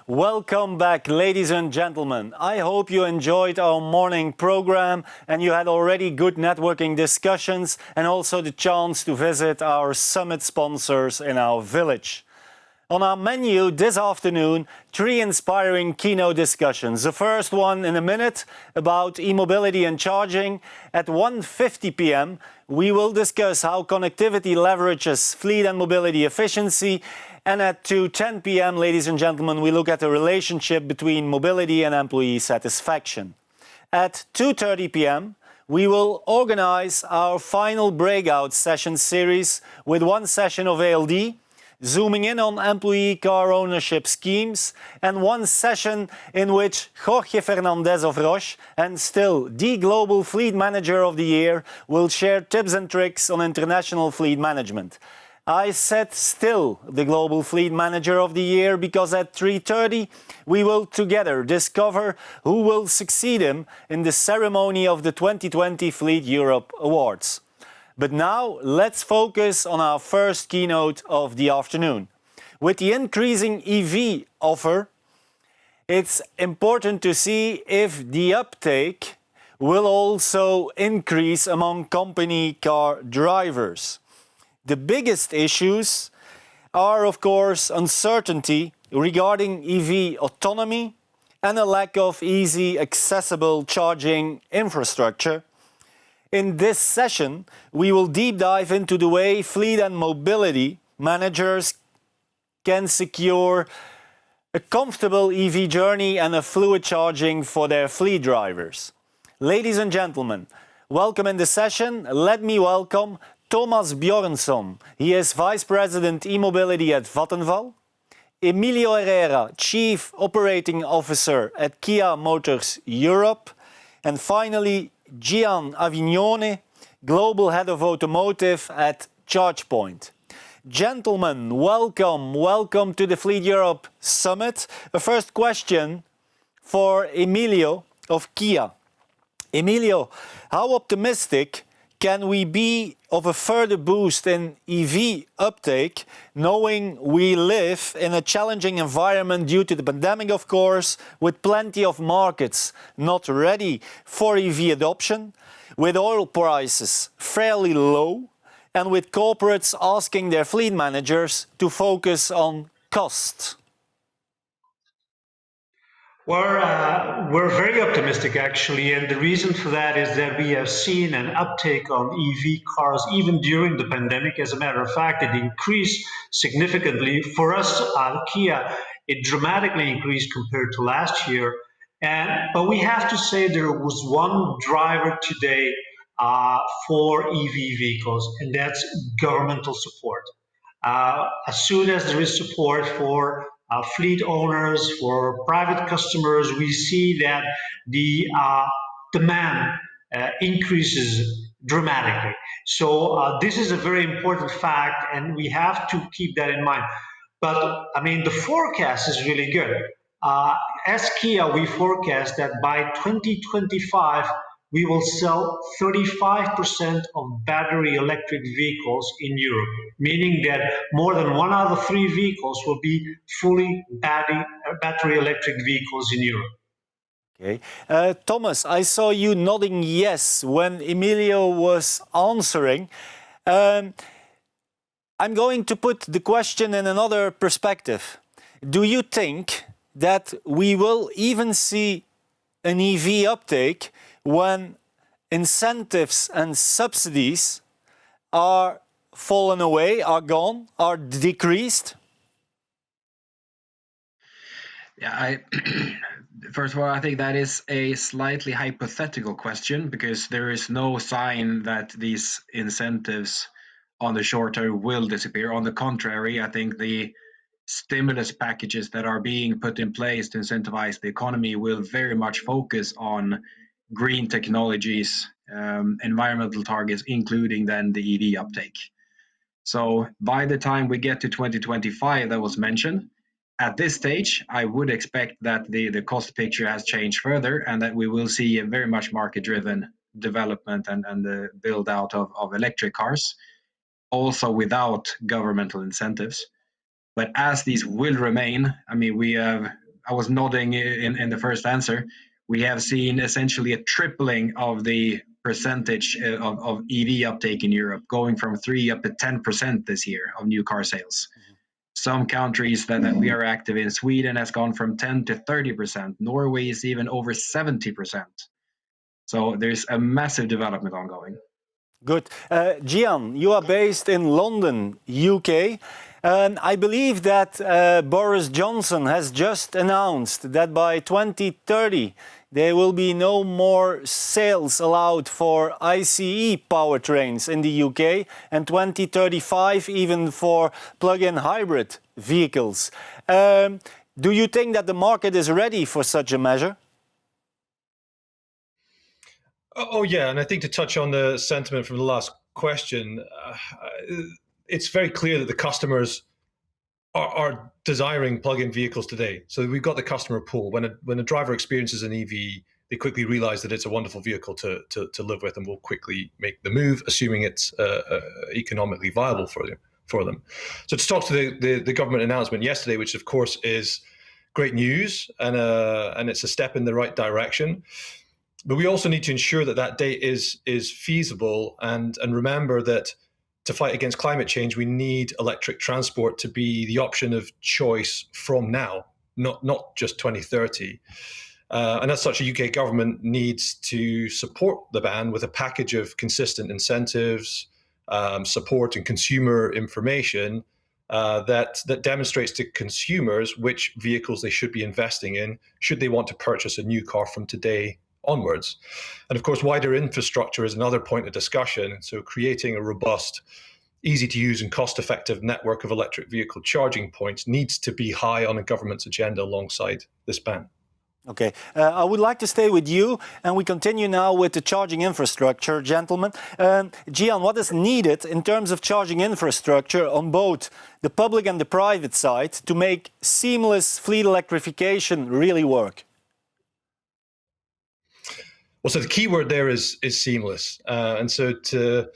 Welcome back, ladies and gentlemen. I hope you enjoyed our morning program and you had already good networking discussions and also the chance to visit our summit sponsors in our village. On our menu this afternoon, 3 inspiring keynote discussions. The first one in a minute about e-mobility and charging. At 1:50 p.m., we will discuss how connectivity leverages fleet and mobility efficiency. And at 2:10 p.m., ladies and gentlemen, we look at the relationship between mobility and employee satisfaction. At 2:30 p.m., we will organize our final breakout session series with one session of ALD, zooming in on employee car ownership schemes, and one session in which Jorge Fernandez of Roche, and still the Global Fleet Manager of the Year, will share tips and tricks on international fleet management. I said still the Global Fleet Manager of the Year because at 3:30 we will together discover who will succeed him in the ceremony of the 2020 Fleet Europe Awards. But now let's focus on our first keynote of the afternoon. With the increasing EV offer, it's important to see if the uptake will also increase among company car drivers. The biggest issues are, of course, uncertainty regarding EV autonomy and a lack of easy, accessible charging infrastructure. In this session, we will deep dive into the way fleet and mobility managers can secure a comfortable EV journey and a fluid charging for their fleet drivers. Ladies and gentlemen, welcome in the session. Let me welcome Thomas Bjornsson. He is Vice President e-mobility at Vattenfall. Emilio Herrera, Chief Operating Officer at Kia Motors Europe. And finally, Gian Avignone, Global Head of Automotive at ChargePoint. Gentlemen, welcome to the Fleet Europe Summit. A first question for Emilio of Kia. Emilio, how optimistic can we be of a further boost in EV uptake, knowing we live in a challenging environment due to the pandemic, of course, with plenty of markets not ready for EV adoption, with oil prices fairly low, and with corporates asking their fleet managers to focus on cost? We're very optimistic, actually, and the reason for that is that we have seen an uptake on EV cars even during the pandemic. As a matter of fact, it increased significantly. For us, Kia, it dramatically increased compared to last year. But we have to say there was one driver today for EV vehicles, and that's governmental support. As soon as there is support for fleet owners, for private customers, we see that the demand increases dramatically. So this is a very important fact, and we have to keep that in mind. But I mean, the forecast is really good. As Kia, we forecast that by 2025, we will sell 35% of battery electric vehicles in Europe, meaning that more than 1 out of 3 vehicles will be fully battery electric vehicles in Europe. Okay. Thomas, I saw you nodding yes when Emilio was answering. I'm going to put the question in another perspective. Do you think that we will even see an EV uptake when incentives and subsidies are fallen away, are gone, are decreased? Yeah, first of all, I think that is a slightly hypothetical question because there is no sign that these incentives on the short term will disappear. On the contrary, I think the stimulus packages that are being put in place to incentivize the economy will very much focus on green technologies, environmental targets, including then the EV uptake. So by the time we get to 2025 that was mentioned, at this stage, I would expect that the cost picture has changed further and that we will see a very much market-driven development and the build out of electric cars, also without governmental incentives. But as these will remain, I mean, we have I was nodding in the first answer, we have seen essentially a tripling of the percentage of EV uptake in Europe, going from 3 up to 10% this year of new car sales. Some countries that we are active in, Sweden has gone from 10 to 30%. Norway is even over 70%. So there's a massive development ongoing. Good. Gian, you are based in London, UK. And I believe that Boris Johnson has just announced that by 2030 there will be no more sales allowed for ICE powertrains in the UK, and 2035 even for plug-in hybrid vehicles. Do you think that the market is ready for such a measure? Oh, yeah, and I think to touch on the sentiment from the last question, it's very clear that the customers are desiring plug-in vehicles today. So we've got the customer pool. When a driver experiences an EV, they quickly realize that it's a wonderful vehicle to live with, and will quickly make the move, assuming it's economically viable for them. So to talk to the government announcement yesterday, which of course is great news, and it's a step in the right direction. But we also need to ensure that that date is feasible, and remember that to fight against climate change, we need electric transport to be the option of choice from now, not just 2030. And as such, a UK government needs to support the ban with a package of consistent incentives, support and consumer information that demonstrates to consumers which vehicles they should be investing in should they want to purchase a new car from today onwards. And of course, wider infrastructure is another point of discussion. So creating a robust, easy to use and cost effective network of electric vehicle charging points needs to be high on a government's agenda alongside this ban. Okay, I would like to stay with you, and we continue now with the charging infrastructure, gentlemen. Gian, what is needed in terms of charging infrastructure on both the public and the private side to make seamless fleet electrification really work? Well, so the key word there is seamless, and so to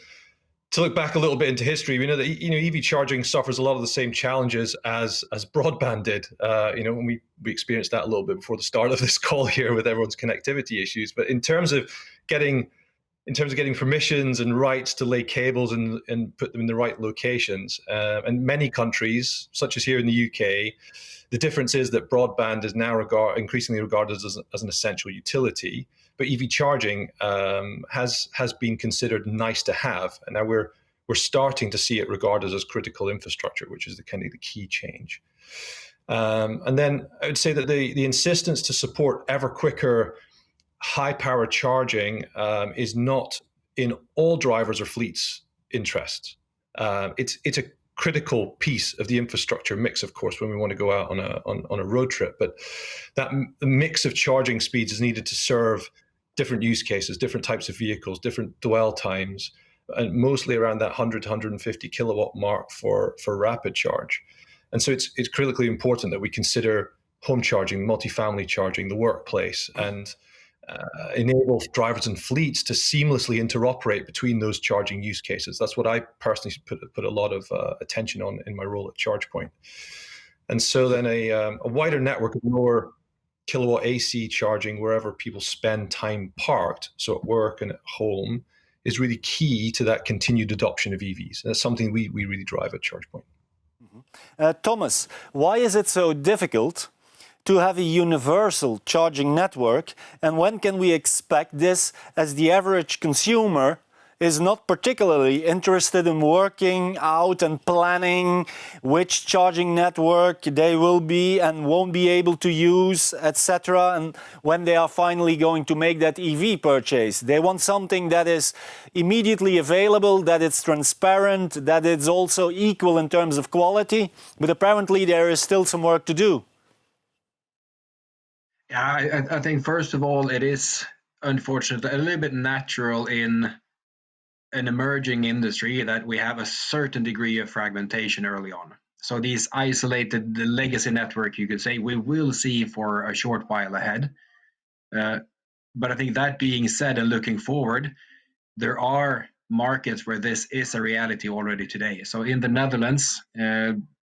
look back a little bit into history, we know that EV charging suffers a lot of the same challenges as broadband did. When we experienced that a little bit before the start of this call here with everyone's connectivity issues. But in terms of getting permissions and rights to lay cables and put them in the right locations, and many countries, such as here in the UK, the difference is that broadband is now increasingly regarded as an essential utility. But EV charging has been considered nice to have, and now we're starting to see it regarded as critical infrastructure, which is the key change. And then I would say that the insistence to support ever quicker, high power charging is not in all drivers or fleets' interest. It's a critical piece of the infrastructure mix, of course, when we want to go out on a road trip. But that mix of charging speeds is needed to serve different use cases, different types of vehicles, different dwell times, and mostly around that 100 to 150 kilowatt mark for rapid charge. And so it's critically important that we consider home charging, multifamily charging, the workplace, and enable drivers and fleets to seamlessly interoperate between those charging use cases. That's what I personally put a lot of attention on in my role at ChargePoint. And so then a wider network of lower kilowatt AC charging wherever people spend time parked, so at work and at home, is really key to that continued adoption of EVs. And that's something we really drive at ChargePoint. Thomas, why is it so difficult to have a universal charging network, and when can we expect this, as the average consumer is not particularly interested in working out and planning which charging network they will be and won't be able to use, etc., and when they are finally going to make that EV purchase? They want something that is immediately available, that it's transparent, that it's also equal in terms of quality, but apparently there is still some work to do. Yeah, I think first of all, it is unfortunately a little bit natural in an emerging industry that we have a certain degree of fragmentation early on. So these isolated, the legacy network, you could say, we will see for a short while ahead. But I think that being said, and looking forward, there are markets where this is a reality already today. So in the Netherlands,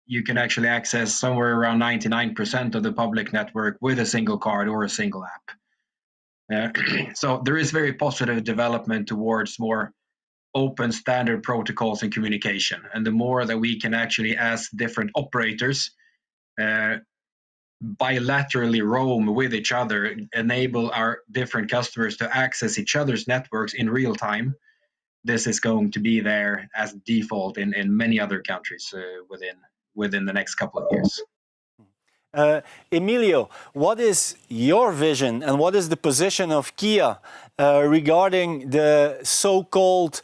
you can actually access somewhere around 99% of the public network with a single card or a single app. So there is very positive development towards more open standard protocols and communication. And the more that we can actually, as different operators, bilaterally roam with each other, enable our different customers to access each other's networks in real time, this is going to be there as default in many other countries within the next couple of years. Emilio, what is your vision and what is the position of Kia regarding the so-called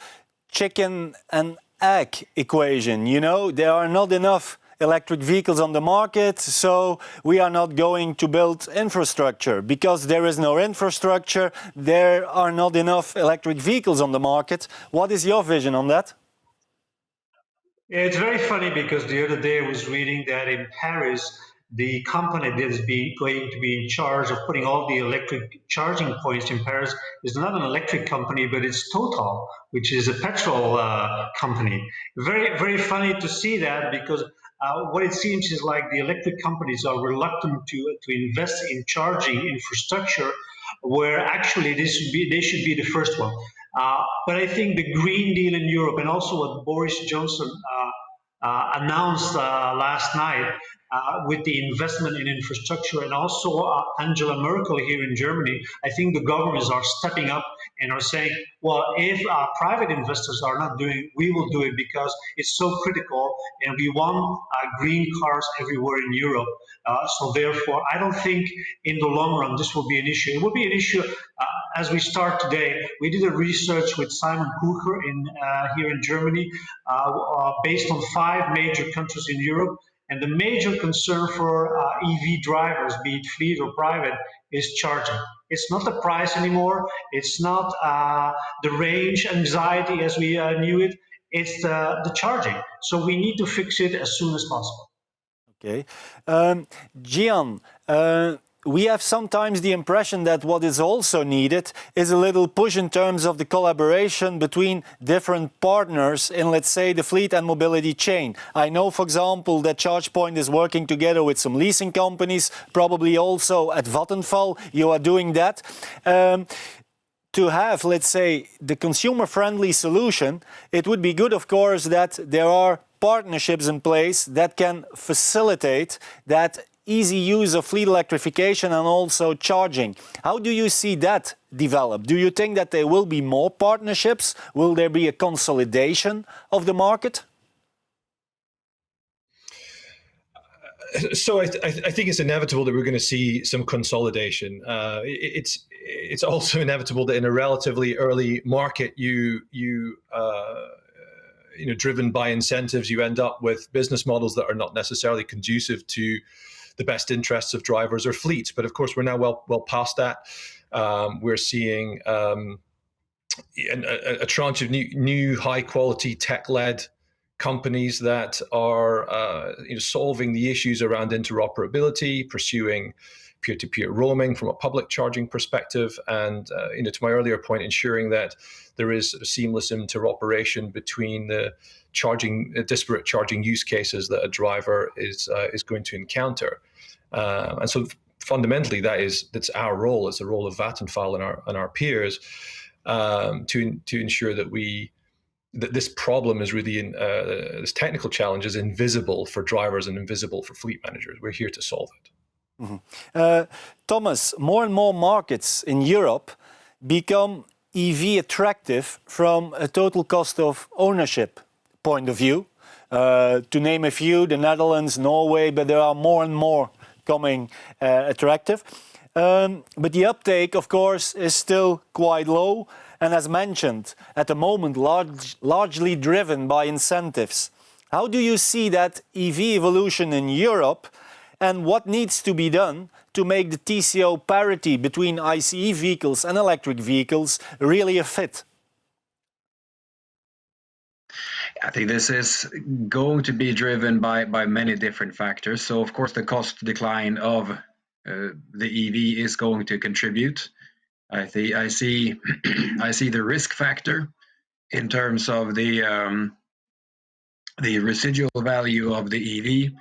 chicken and egg equation? You know, there are not enough electric vehicles on the market, so we are not going to build infrastructure. Because there is no infrastructure, there are not enough electric vehicles on the market. What is your vision on that? Yeah, it's very funny because the other day I was reading that in Paris, the company that is going to be in charge of putting all the electric charging points in Paris is not an electric company, but it's Total, which is a petrol company. Very, very funny to see that because what it seems is like the electric companies are reluctant to invest in charging infrastructure, where actually they should be the first one. But I think the Green Deal in Europe and also what Boris Johnson announced last night with the investment in infrastructure and also Angela Merkel here in Germany, I think the governments are stepping up and are saying, well, if private investors are not doing it, we will do it because it's so critical and we want green cars everywhere in Europe. So therefore, I don't think in the long run this will be an issue. It will be an issue as we start today. We did a research with Simon Kucher here in Germany based on 5 major countries in Europe. And the major concern for EV drivers, be it fleet or private, is charging. It's not the price anymore. It's not the range anxiety as we knew it. It's the charging. So we need to fix it as soon as possible. Okay. Gian, we have sometimes the impression that what is also needed is a little push in terms of the collaboration between different partners in, let's say, the fleet and mobility chain. I know, for example, that ChargePoint is working together with some leasing companies, probably also at Vattenfall. You are doing that. To have, let's say, the consumer-friendly solution, it would be good, of course, that there are partnerships in place that can facilitate that easy use of fleet electrification and also charging. How do you see that develop? Do you think that there will be more partnerships? Will there be a consolidation of the market? So I think it's inevitable that we're going to see some consolidation. It's also inevitable that in a relatively early market, driven by incentives, you end up with business models that are not necessarily conducive to the best interests of drivers or fleets. But of course, we're now well past that. We're seeing a tranche of new high quality tech-led companies that are solving the issues around interoperability, pursuing peer-to-peer roaming from a public charging perspective, and to my earlier point, ensuring that there is a seamless interoperation between the disparate charging use cases that a driver is going to encounter. And so fundamentally, that's our role. It's the role of Vattenfall and our peers to ensure that this problem is really this technical challenge is invisible for drivers and invisible for fleet managers. We're here to solve it. Mm-hmm. Thomas, more and more markets in Europe become EV attractive from a total cost of ownership point of view. To name a few, the Netherlands, Norway, but there are more and more coming attractive. But the uptake, of course, is still quite low. And as mentioned, at the moment, largely driven by incentives. How do you see that EV evolution in Europe? And what needs to be done to make the TCO parity between ICE vehicles and electric vehicles really a fit? I think this is going to be driven by many different factors. So, of course, the cost decline of the EV is going to contribute. I see the risk factor in terms of the the residual value of the EV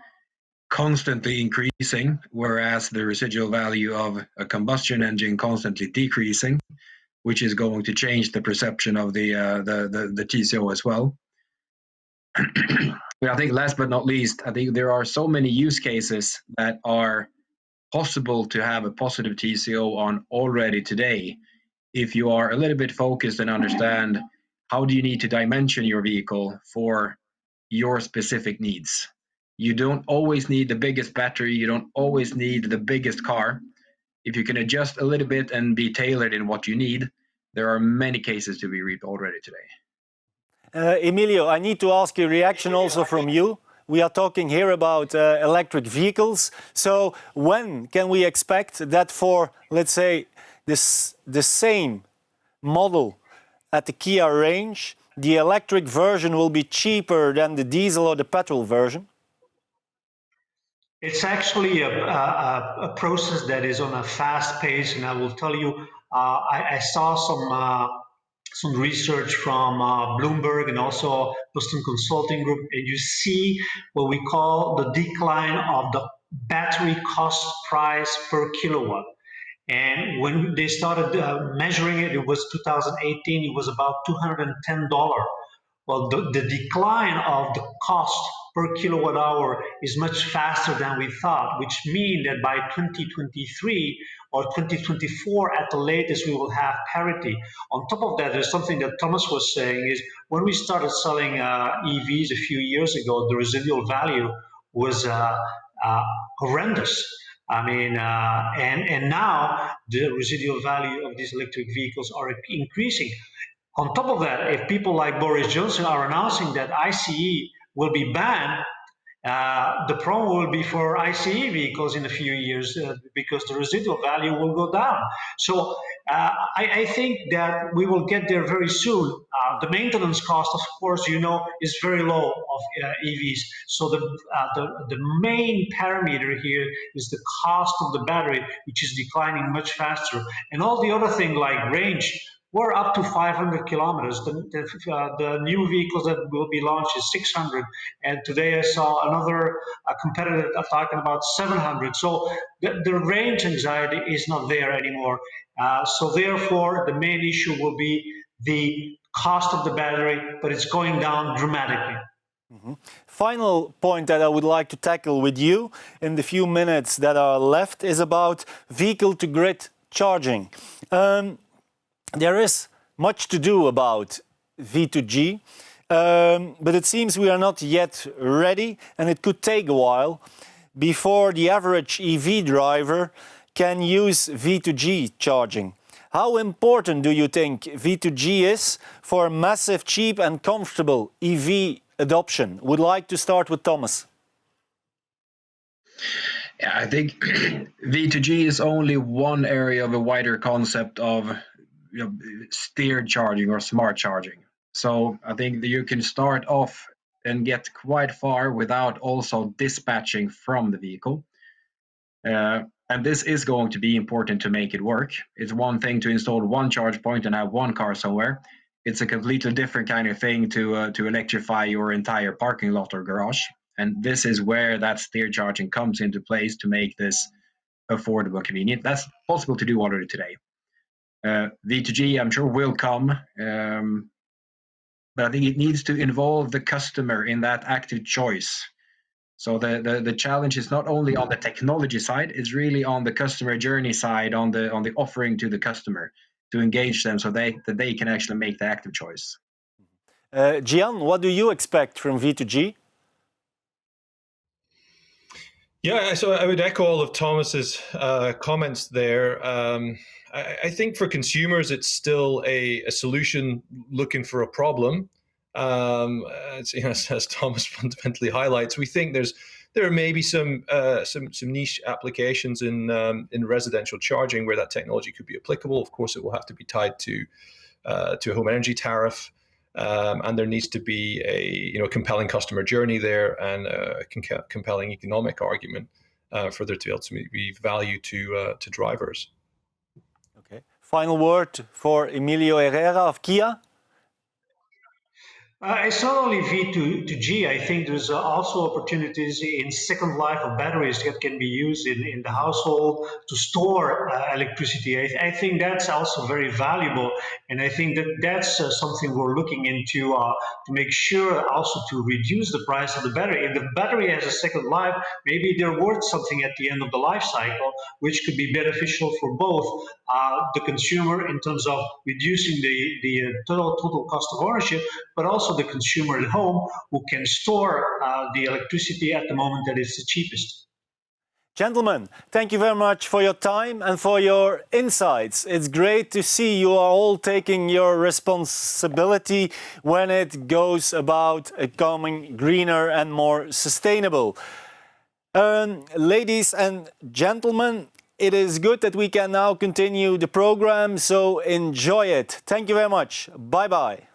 constantly increasing, whereas the residual value of a combustion engine constantly decreasing, which is going to change the perception of the TCO as well. But I think last but not least, I think there are so many use cases that are possible to have a positive TCO on already today if you are a little bit focused and understand how do you need to dimension your vehicle for your specific needs. You don't always need the biggest battery, you don't always need the biggest car. If you can adjust a little bit and be tailored in what you need, there are many cases to be reaped already today. Emilio, I need to ask a reaction also from you. We are talking here about electric vehicles. So when can we expect that for, let's say, the same model at the Kia range, the electric version will be cheaper than the diesel or the petrol version? It's actually a process that is on a fast pace, and I will tell you, I saw some research from Bloomberg and also Boston Consulting Group, and you see what we call the decline of the battery cost price per kilowatt. And when they started measuring it, it was 2018, it was about $210. Well, the decline of the cost per kilowatt hour is much faster than we thought, which means that by 2023 or 2024 at the latest, we will have parity. On top of that, there's something that Thomas was saying is when we started selling EVs a few years ago, the residual value was horrendous. I mean, and now the residual value of these electric vehicles are increasing. On top of that, if people like Boris Johnson are announcing that ICE will be banned, the problem will be for ICE vehicles in a few years because the residual value will go down. So I think that we will get there very soon. The maintenance cost, of course, you know, is very low of EVs. So the main parameter here is the cost of the battery, which is declining much faster. And all the other things like range, we're up to 500 kilometers. The new vehicles that will be launched is 600. And today I saw another competitor talking about 700. So the range anxiety is not there anymore. So therefore, the main issue will be the cost of the battery, but it's going down dramatically. Final point that I would like to tackle with you in the few minutes that are left is about vehicle-to-grid charging. There is much to do about V2G, but it seems we are not yet ready, and it could take a while before the average EV driver can use V2G charging. How important do you think V2G is for massive, cheap and comfortable EV adoption? Would like to start with Thomas. Yeah, I think V2G is only one area of a wider concept of steered charging or smart charging. So I think that you can start off and get quite far without also dispatching from the vehicle. And this is going to be important to make it work. It's one thing to install one charge point and have one car somewhere. It's a completely different kind of thing to electrify your entire parking lot or garage. And this is where that steer charging comes into place to make this affordable, convenient. That's possible to do already today. V2G, I'm sure, will come, but I think it needs to involve the customer in that active choice. So the challenge is not only on the technology side; it's really on the customer journey side, on the offering to the customer to engage them, so that they can actually make the active choice. Gian, what do you expect from V2G? Yeah, so I would echo all of Thomas's comments there. I think for consumers, it's still a solution looking for a problem. As Thomas fundamentally highlights, we think there may be some niche applications in residential charging where that technology could be applicable. Of course, it will have to be tied to a home energy tariff. And there needs to be a compelling customer journey there and a compelling economic argument for there to ultimately be value to drivers. Okay. Final word for Emilio Herrera of Kia. It's not only V to G. I think there's also opportunities in second life of batteries that can be used in the household to store electricity. I think that's also very valuable, and I think that that's something we're looking into to make sure also to reduce the price of the battery. If the battery has a second life, maybe they're worth something at the end of the life cycle, which could be beneficial for both the consumer in terms of reducing the total cost of ownership, but also the consumer at home who can store the electricity at the moment that it's the cheapest. Gentlemen, thank you very much for your time and for your insights. It's great to see you are all taking your responsibility when it goes about becoming greener and more sustainable. Ladies and gentlemen, it is good that we can now continue the program, so enjoy it. Thank you very much. Bye-bye.